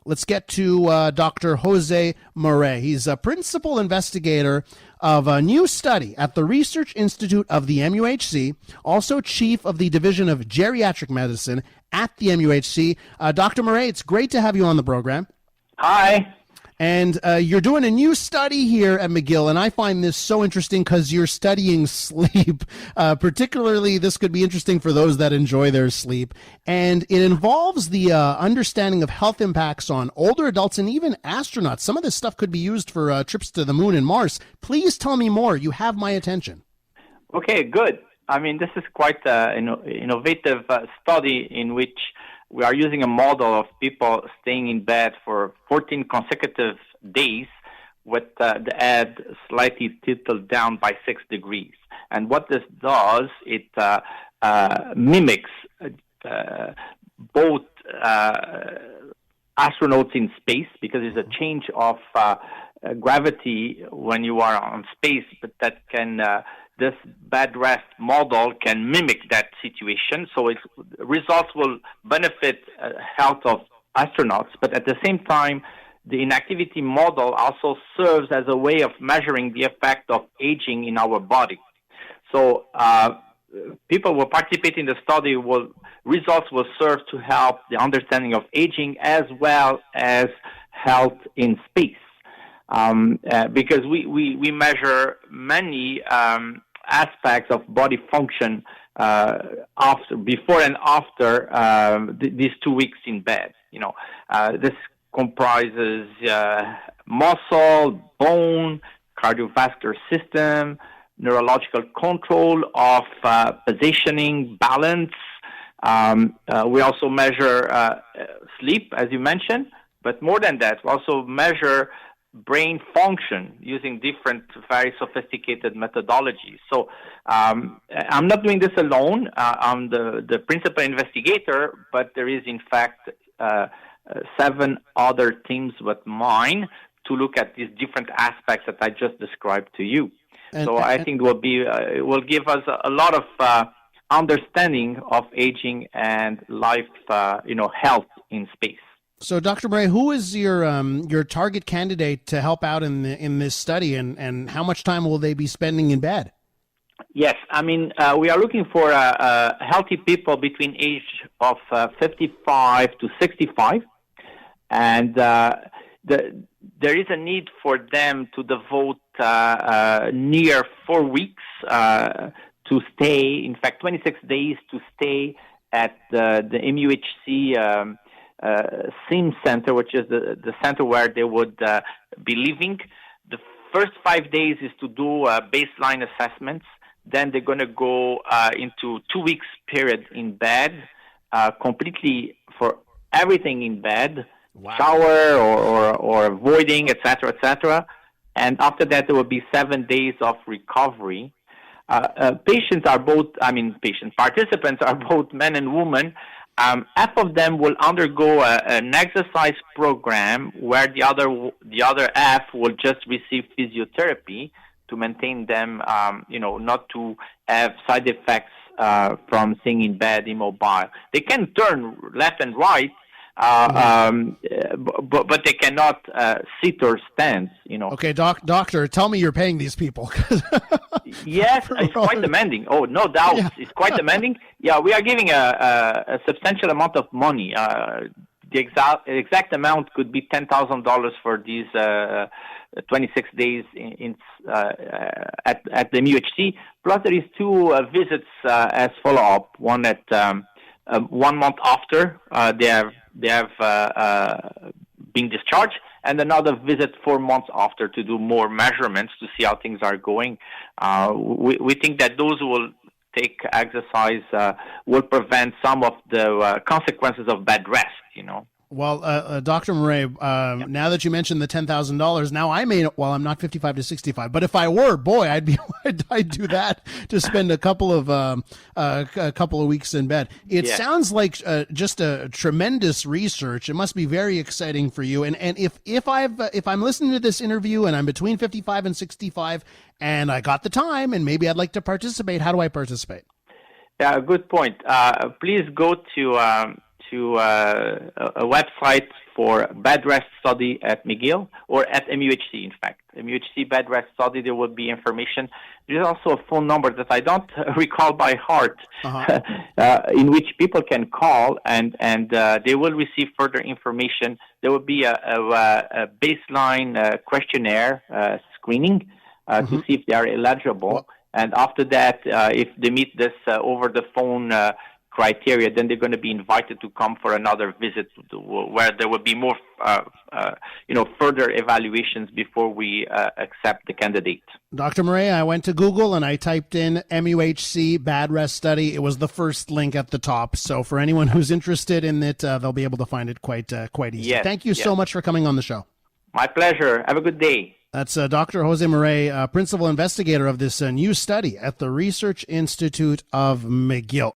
Let's get to Dr. Jose Morais. He's a principal investigator of a new study at the Research Institute of the MUHC, also chief of the Division of Geriatric Medicine at the MUHC. Dr. Morais, it's great to have you on the program. Hi. And you're doing a new study here at McGill, and I find this so interesting because you're studying sleep. Particularly, this could be interesting for those that enjoy their sleep. And it involves the understanding of health impacts on older adults and even astronauts. Some of this stuff could be used for trips to the moon and Mars. Please tell me more. You have my attention. Okay, good. I mean, this is quite an innovative study in which we are using a model of people staying in bed for 14 consecutive days with the head slightly tilted down by 6 degrees. And what this does, it mimics both astronauts in space, because it's a change of gravity when you are on space, but that can this bed rest model can mimic that situation. So its results will benefit health of astronauts, but at the same time, the inactivity model also serves as a way of measuring the effect of aging in our body. So people who participate in the study results will serve to help the understanding of aging as well as health in space. Because we measure many aspects of body function before and after these 2 weeks in bed. This comprises muscle, bone, cardiovascular system, neurological control of positioning, balance. We also measure sleep, as you mentioned, but more than that, we also measure brain function using different, very sophisticated methodologies. So I'm not doing this alone. I'm the principal investigator, but there is, in fact, 7 other teams with mine to look at these different aspects that I just described to you. So I think it will give us a lot of understanding of aging and life, health in space. So, Dr. Morais, who is your target candidate to help out in this study, and how much time will they be spending in bed? Yes, I mean, we are looking for healthy people between age of 55 to 65, and there is a need for them to devote near 4 weeks to stay, in fact, 26 days to stay at the MUHC SIM center, which is the center where they would be living. The first 5 days is to do baseline assessments. Then they're going to go into 2 weeks period in bed, completely for everything in bed, wow. Shower or avoiding, etc., etc. And after that, there will be 7 days of recovery. Participants are both men and women. Half of them will undergo an exercise program where the other half will just receive physiotherapy to maintain them, not to have side effects from staying in bed immobile. They can turn left and right, but they cannot sit or stand. Okay, doctor, tell me you're paying these people. Yes, it's quite demanding. Oh, no doubt, yeah. It's quite demanding. Yeah, we are giving a substantial amount of money. The exact amount could be $10,000 for these 26 days at the MUHC. Plus, there is 2 visits as follow-up. One at 1 month after they have been discharged, and another visit 4 months after to do more measurements to see how things are going. We think that those who will take exercise will prevent some of the consequences of bad rest, Well, Dr. Morais, now that you mentioned the $10,000, now I may, well, I'm not 55 to 65, but if I were, boy, I'd do that to spend a couple of weeks in bed. It sounds like just a tremendous research. It must be very exciting for you. And if I'm listening to this interview and I'm between 55 and 65 and I got the time and maybe I'd like to participate, how do I participate? Yeah, good point. Please go to to a website for bed rest study at McGill or at MUHC, in fact. MUHC bed rest study, there will be information. There's also a phone number that I don't recall by heart, in which people can call and they will receive further information. There will be a baseline questionnaire screening to see if they are eligible. And after that, if they meet this over-the-phone criteria, then they're going to be invited to come for another visit where there will be more, further evaluations before we accept the candidate. Dr. Morais, I went to Google and I typed in MUHC bad rest study. It was the first link at the top. So for anyone who's interested in it, they'll be able to find it quite easy. Yes, Thank you so much for coming on the show. My pleasure. Have a good day. That's Dr. Jose Morais, principal investigator of this new study at the Research Institute of McGill.